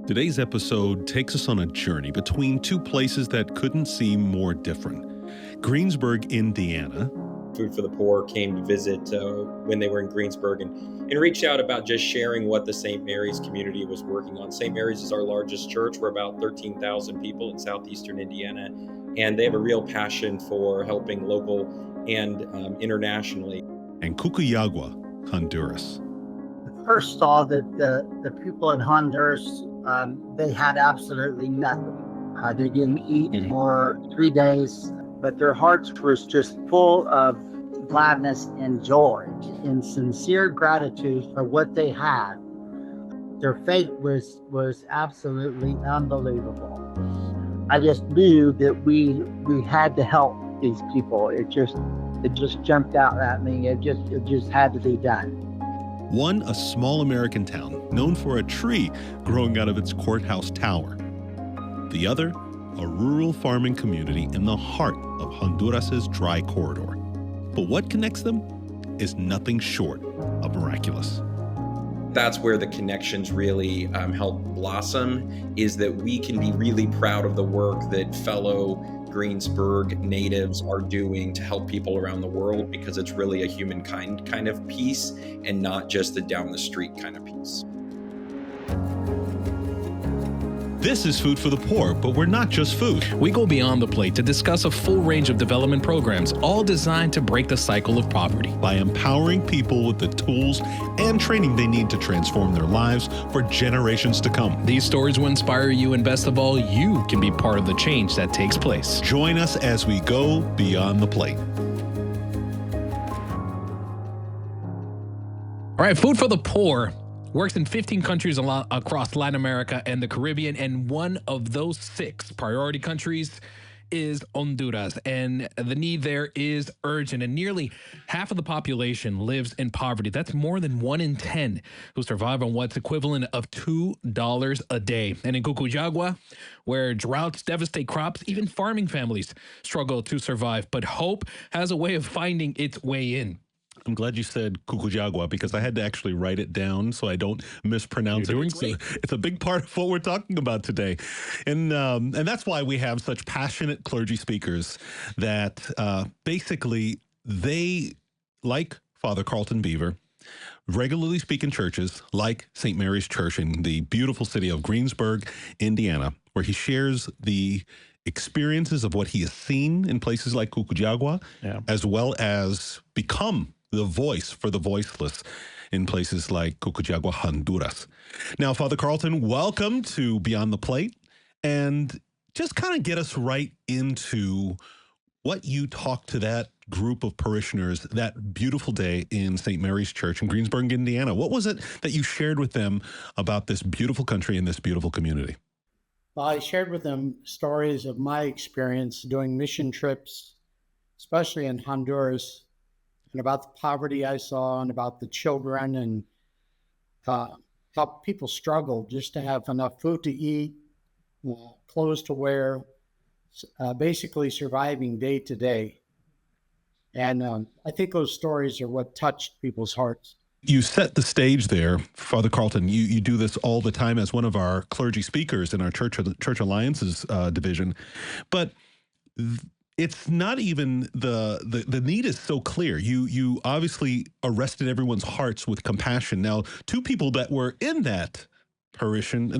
Today's episode takes us on a journey between two places that couldn't seem more different. Greensburg, Indiana. Food for the Poor came to visit when they were in Greensburg and reached out about just sharing what the St. Mary's community was working on. St. Mary's is our largest church. We're about 13,000 people in southeastern Indiana, and they have a real passion for helping local and internationally. And Cucuyagua, Honduras. First saw that the people in Honduras, they had absolutely nothing. They didn't eat for 3 days, but their hearts were just full of gladness and joy and sincere gratitude for what they had. Their faith was absolutely unbelievable. I just knew that we had to help these people. It just jumped out at me. It just had to be done. One, a small American town known for a tree growing out of its courthouse tower. The other, a rural farming community in the heart of Honduras's dry corridor. But what connects them is nothing short of miraculous. That's where the connections really help blossom, is that we can be really proud of the work that fellow Greensburg natives are doing to help people around the world, because it's really a humankind kind of piece and not just a down the street kind of piece. This is Food for the Poor, but we're not just food. We go beyond the plate to discuss a full range of development programs, all designed to break the cycle of poverty. By empowering people with the tools and training they need to transform their lives for generations to come. These stories will inspire you, and best of all, you can be part of the change that takes place. Join us as we go beyond the plate. All right, Food for the Poor works in 15 countries across Latin America and the Caribbean, and one of those 6 priority countries is Honduras, and the need there is urgent, and nearly half of the population lives in poverty. That's more than 1 in 10 who survive on what's equivalent of $2 a day. And in Cucuyagua, where droughts devastate crops, even farming families struggle to survive, but hope has a way of finding its way in. I'm glad you said Cucuyagua, because I had to actually write it down so I don't mispronounce You're it. doing great. It's a big part of what we're talking about today. And that's why we have such passionate clergy speakers that basically they, like Father Carlton Beever, regularly speak in churches like St. Mary's Church in the beautiful city of Greensburg, Indiana, where he shares the experiences of what he has seen in places like Cucuyagua, as well as become the voice for the voiceless in places like Cucuyagua, Honduras. Now, Father Carlton, welcome to Beyond the Plate, and just kind of get us right into what you talked to that group of parishioners that beautiful day in St. Mary's Church in Greensburg, Indiana. What was it that you shared with them about this beautiful country and this beautiful community? Well, I shared with them stories of my experience doing mission trips, especially in Honduras, and about the poverty I saw and about the children and how people struggle just to have enough food to eat, clothes to wear, basically surviving day to day. And I think those stories are what touched people's hearts. You set the stage there, Father Carlton. You do this all the time as one of our clergy speakers in our Church Alliances division. But it's not even the need is so clear. You obviously arrested everyone's hearts with compassion. Now, 2 people that were in that congregation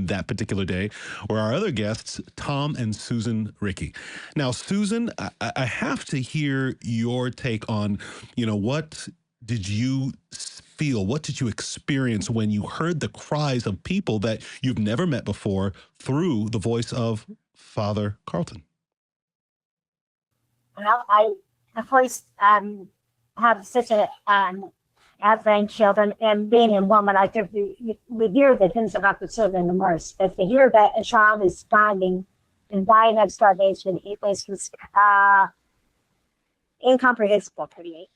that particular day were our other guests, Tom and Susan Ricke. Now, Susan, I have to hear your take on, what did you feel? What did you experience when you heard the cries of people that you've never met before through the voice of Father Carlton? Well, I, of course, have such a have grandchildren, and being a woman, I think we hear the things about the children in Marsh. But to hear that a child is starving and dying of starvation, it was incomprehensible to me.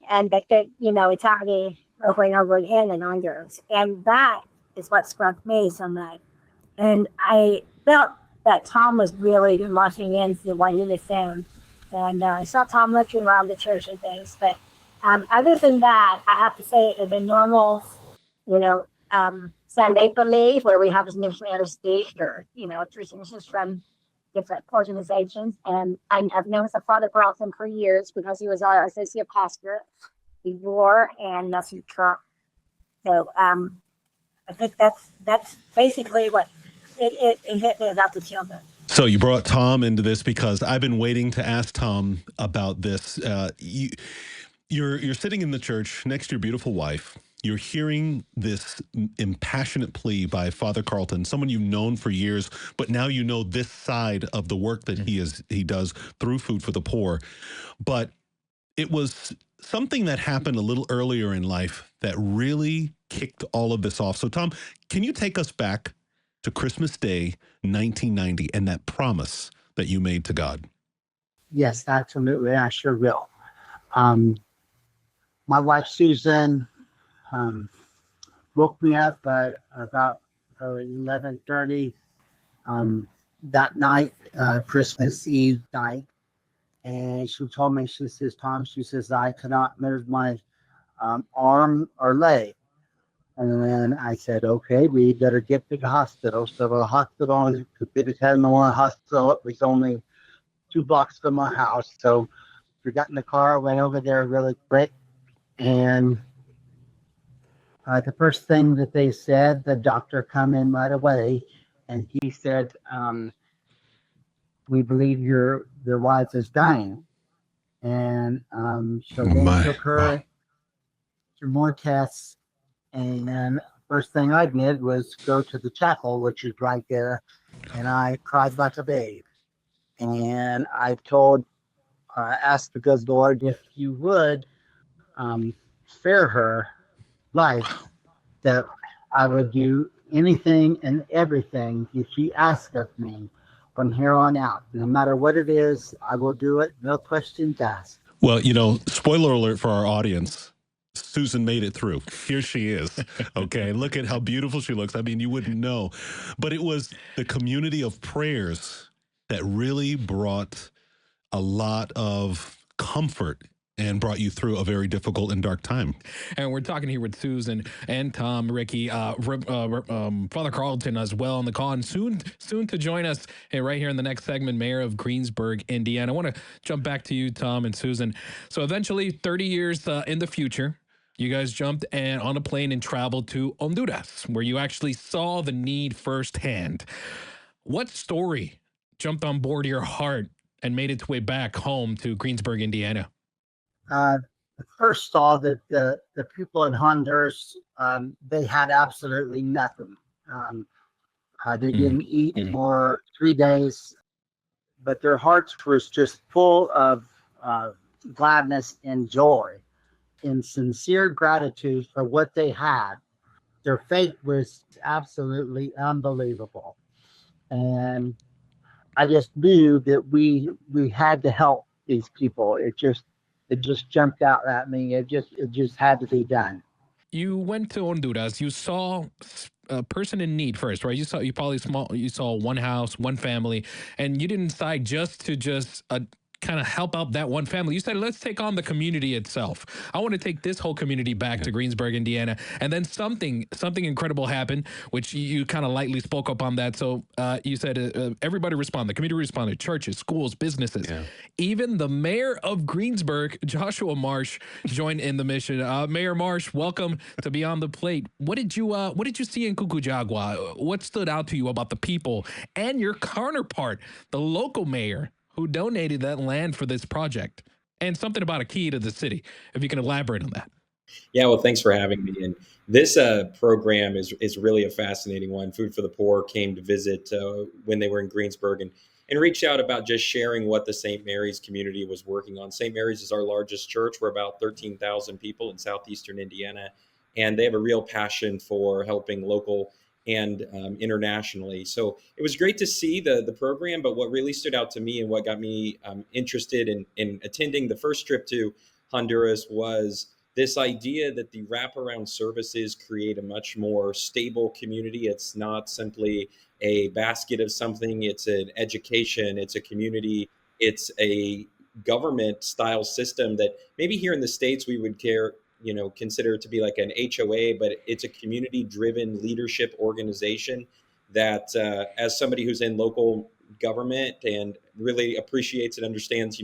And that, it's happening over and over again in Honduras. And that is what struck me so much. And I felt that Tom was really looking into what he was saying. And I saw Tom looking around the church and things. But other than that, I have to say the normal, Sunday Belief, where we have missionary speak, or traditions from different organizations. And I've known Father Carlton for years because he was our associate pastor before, and that's his Trump. So I think that's basically what it hit me about the children. So you brought Tom into this because I've been waiting to ask Tom about this. You're sitting in the church next to your beautiful wife. You're hearing this impassionate plea by Father Carlton, someone you've known for years, but now you know this side of the work that he does through Food for the Poor. But it was something that happened a little earlier in life that really kicked all of this off. So, Tom, can you take us back to Christmas Day, 1990, and that promise that you made to God? Yes, absolutely. I sure will. My wife, Susan, woke me up at about 11:30 that night, Christmas Eve night. And she told me, she says, Tom, she says, I cannot move my arm or leg. And then I said, okay, we better get to the hospital. So the hospital, the Catamount Hospital, it was only 2 blocks from my house. So we got in the car, went over there really quick. And the first thing that they said, the doctor come in right away. And he said, we believe your wife is dying. And so they took her through more tests. And then first thing I did was go to the chapel, which is right there. And I cried like a babe. And I asked the good Lord if you would spare her life, that I would do anything and everything that she asked of me from here on out. No matter what it is, I will do it. No questions asked. Well, spoiler alert for our audience. Susan made it through. Here she is. Okay. Look at how beautiful she looks. I mean, you wouldn't know. But it was the community of prayers that really brought a lot of comfort and brought you through a very difficult and dark time. And we're talking here with Susan and Tom Ricke, Father Carlton as well on the call, and soon to join us right here in the next segment, Mayor of Greensburg, Indiana. I want to jump back to you, Tom and Susan. So eventually, 30 years in the future, you guys jumped on a plane and traveled to Honduras, where you actually saw the need firsthand. What story jumped on board your heart and made its way back home to Greensburg, Indiana? First saw that the people in Honduras, they had absolutely nothing. They didn't eat for 3 days, but their hearts were just full of gladness and joy and sincere gratitude for what they had. Their faith was absolutely unbelievable. And I just knew that we had to help these people. It just jumped out at me. It just had to be done. You went to Honduras. You saw a person in need first, right? You saw one house, one family, and you didn't decide to kind of help out that one family. You said, let's take on the community itself. I want to take this whole community back to Greensburg, Indiana. And then something incredible happened, which you kind of lightly spoke up on that. So you said everybody responded. The community responded. Churches, schools, businesses. Yeah. Even the mayor of Greensburg, Joshua Marsh, joined in the mission. Mayor Marsh, welcome to Beyond the Plate. What did you see in Cucuyagua? What stood out to you about the people and your counterpart, the local mayor, who donated that land for this project, and something about a key to the city, if you can elaborate on that? Yeah, well, thanks for having me. And this program is really a fascinating one. Food for the Poor came to visit when they were in Greensburg and reached out about just sharing what the St. Mary's community was working on. St. Mary's is our largest church. We're about 13,000 people in southeastern Indiana, and they have a real passion for helping local and internationally. So it was great to see the program, but what really stood out to me and what got me interested in attending the first trip to Honduras was this idea that the wraparound services create a much more stable community. It's not simply a basket of something, it's an education, it's a community, it's a government style system that maybe here in the States we consider it to be like an HOA, but it's a community-driven leadership organization that, as somebody who's in local government and really appreciates and understands,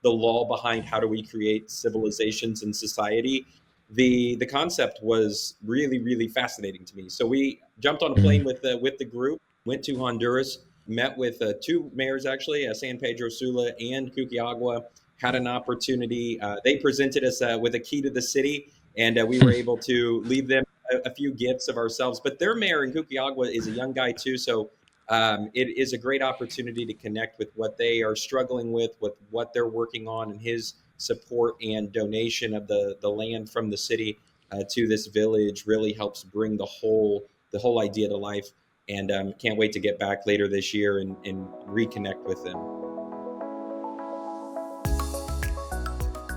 the law behind how do we create civilizations in society, the concept was really, really fascinating to me. So we jumped on a plane with the group, went to Honduras, met with two mayors actually, San Pedro Sula and Cucuyagua. Had an opportunity. They presented us with a key to the city, and we were able to leave them a few gifts of ourselves. But their mayor in Cucuyagua is a young guy too, so it is a great opportunity to connect with what they are struggling with what they're working on, and his support and donation of the land from the city to this village really helps bring the whole idea to life. And can't wait to get back later this year and reconnect with them.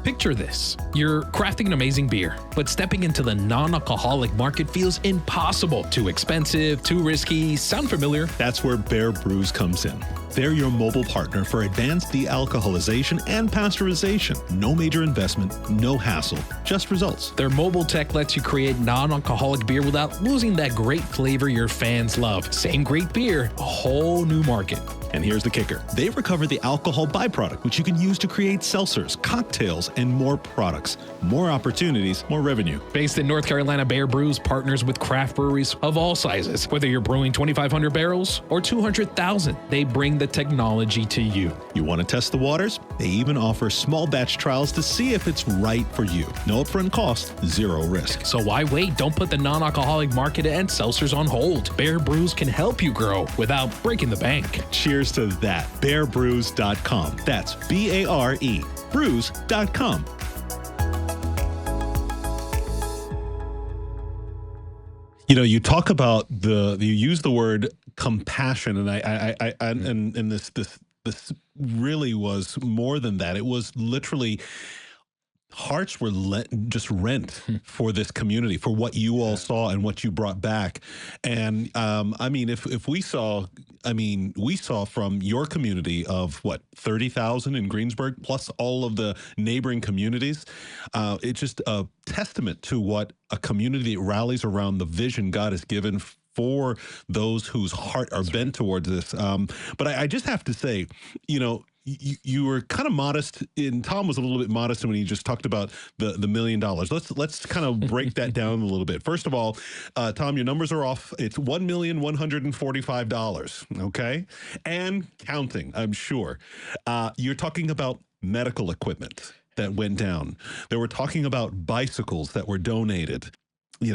Picture this. You're crafting an amazing beer, but stepping into the non-alcoholic market feels impossible. Too expensive, too risky. Sound familiar? That's where Brews comes in. They're your mobile partner for advanced de-alcoholization and pasteurization. No major investment, no hassle, just results. Their mobile tech lets you create non-alcoholic beer without losing that great flavor your fans love. Same great beer, a whole new market. And here's the kicker. They recover the alcohol byproduct, which you can use to create seltzers, cocktails, and more products. More opportunities, more revenue. Based in North Carolina, Brews partners with craft breweries of all sizes. Whether you're brewing 2,500 barrels or 200,000, they bring the technology to you. You want to test the waters? They even offer small batch trials to see if it's right for you. No upfront cost, zero risk. So why wait? Don't put the non-alcoholic market and seltzers on hold. Brews can help you grow without breaking the bank. Cheers to that. Brews.com. That's B-A-R-E. Brews.com. You talk about you use the word compassion, and and this really was more than that. It was literally hearts were just rent for this community, for what you all saw and what you brought back. And if we saw, we saw from your community of 30,000 in Greensburg, plus all of the neighboring communities. It's just a testament to what a community that rallies around the vision God has given for those whose heart are bent towards this. But I just have to say, you were kind of modest, and Tom was a little bit modest when he just talked about the $1 million. Let's kind of break that down a little bit. First of all, Tom, your numbers are off. It's $1,145,000, okay? And counting, I'm sure. You're talking about medical equipment that went down. They were talking about bicycles that were donated,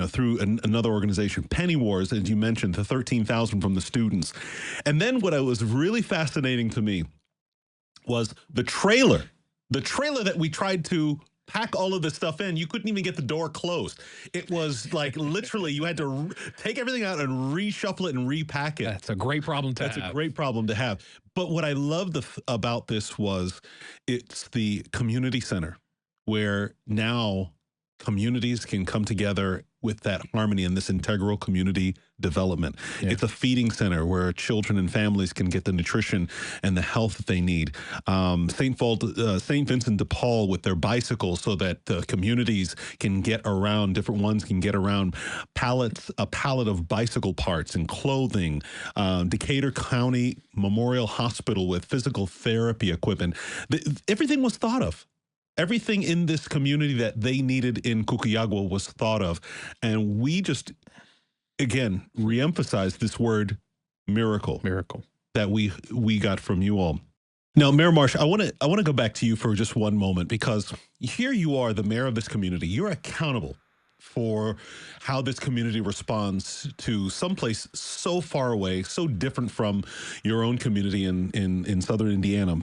through another organization. Penny Wars, as you mentioned, the 13,000 from the students. And then what was really fascinating to me was the trailer that we tried to pack all of this stuff in. You couldn't even get the door closed. It was like literally you had to take everything out and reshuffle it and repack it. That's a great problem to have. That's a great problem to have. But what I loved about this was it's the community center where now communities can come together with that harmony and this integral community development. Yeah. It's a feeding center where children and families can get the nutrition and the health that they need. St. Vincent de Paul with their bicycles so that the communities can get around, different ones can get around, a pallet of bicycle parts and clothing. Decatur County Memorial Hospital with physical therapy equipment. Everything was thought of. Everything in this community that they needed in Cucuyagua was thought of. And we just, again, reemphasize this word miracle. Miracle. That we got from you all. Now, Mayor Marsh, I want to go back to you for just one moment, because here you are, the mayor of this community. You're accountable for how this community responds to someplace so far away, so different from your own community in southern Indiana.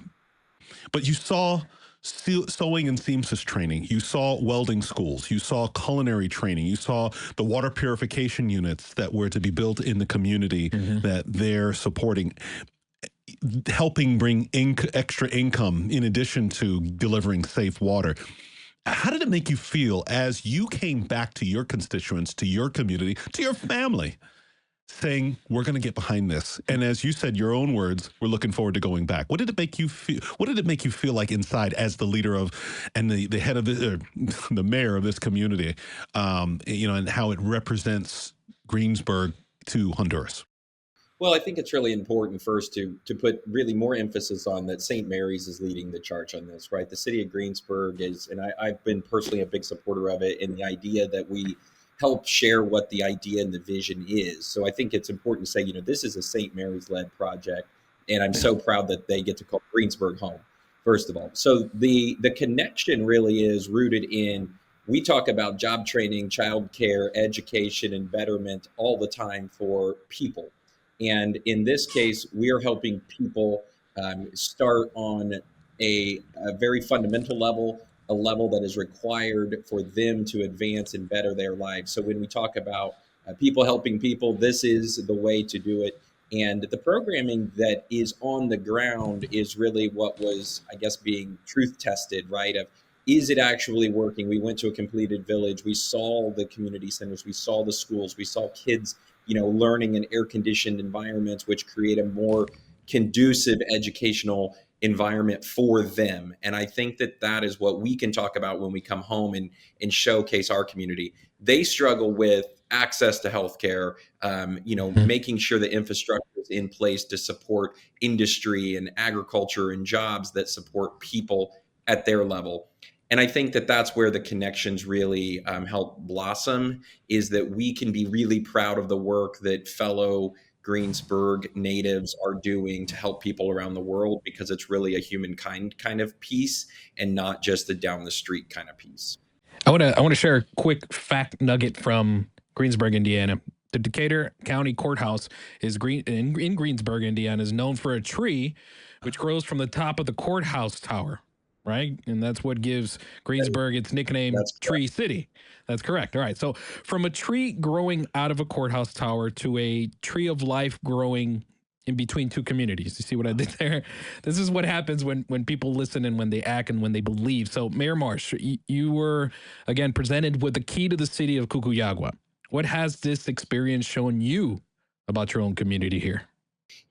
But you saw sewing and seamstress training. You saw welding schools. You saw culinary training. You saw the water purification units that were to be built in the community that they're supporting, helping bring extra income in addition to delivering safe water. How did it make you feel as you came back to your constituents, to your community, to your family, saying, we're going to get behind this. And as you said, your own words, we're looking forward to going back. What did it make you feel? What did it make you feel like inside as the leader of, and the head of the mayor of this community, and how it represents Greensburg to Honduras? Well, I think it's really important first to put really more emphasis on that St. Mary's is leading the charge on this, right? The city of Greensburg is, and I've been personally a big supporter of it, in the idea that we help share what the idea and the vision is. So I think it's important to say, this is a St. Mary's led project, and I'm so proud that they get to call Greensburg home, first of all. So the connection really is rooted in, we talk about job training, childcare, education, and betterment all the time for people. And in this case, we are helping people start on a very fundamental level, a level that is required for them to advance and better their lives. So when we talk about people helping people, this is the way to do it. And the programming that is on the ground is really what was, I guess, being truth tested, right? Of, is it actually working? We went to a completed village. We saw the community centers. We saw the schools. We saw kids, learning in air-conditioned environments, which create a more conducive educational environment for them. And I think that is what we can talk about when we come home and showcase our community. They struggle with access to healthcare, making sure the infrastructure is in place to support industry and agriculture and jobs that support people at their level. And I think that's where the connections really help blossom, is that we can be really proud of the work that fellow Greensburg natives are doing to help people around the world, because it's really a humankind kind of piece and not just a down the street kind of piece. I want to share a quick fact nugget from Greensburg, Indiana. The Decatur County Courthouse is in Greensburg, Indiana, is known for a tree which grows from the top of the courthouse tower. Right? And that's what gives Greensburg its nickname, Tree City. That's correct. All right. So from a tree growing out of a courthouse tower to a tree of life growing in between two communities. You see what I did there? This is what happens when people listen and when they act and when they believe. So Mayor Marsh, you were, again, presented with the key to the city of Cucuyagua. What has this experience shown you about your own community here?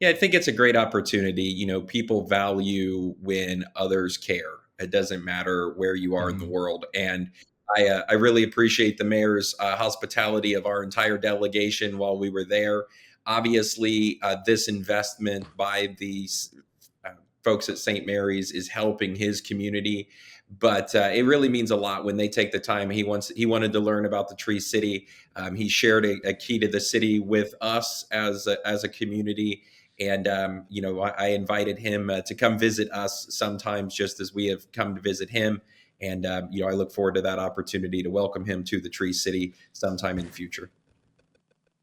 Yeah, I think it's a great opportunity. People value when others care. It doesn't matter where you are in the world. And I really appreciate the mayor's hospitality of our entire delegation while we were there. Obviously, this investment by these folks at St. Mary's is helping his community. But it really means a lot when they take the time. He wanted to learn about the Tree City. He shared a key to the city with us as a community. And, I invited him to come visit us sometimes, just as we have come to visit him. And, I look forward to that opportunity to welcome him to the Tree City sometime in the future.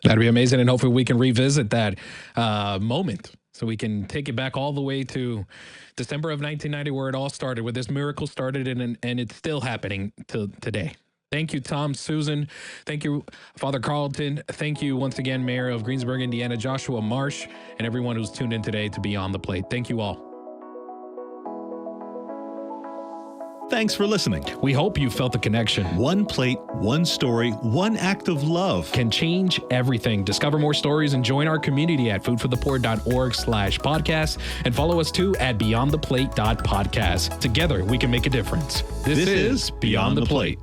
That'd be amazing. And hopefully we can revisit that moment. So we can take it back all the way to December of 1990, where it all started, where this miracle started, and it's still happening till today. Thank you, Tom, Susan. Thank you, Father Carlton. Thank you once again, Mayor of Greensburg, Indiana, Joshua Marsh, and everyone who's tuned in today to Beyond the Plate. Thank you all. Thanks for listening. We hope you felt the connection. One plate, one story, one act of love can change everything. Discover more stories and join our community at foodforthepoor.org/podcast, and follow us too at beyondtheplate.podcast. Together we can make a difference. This is Beyond the Plate.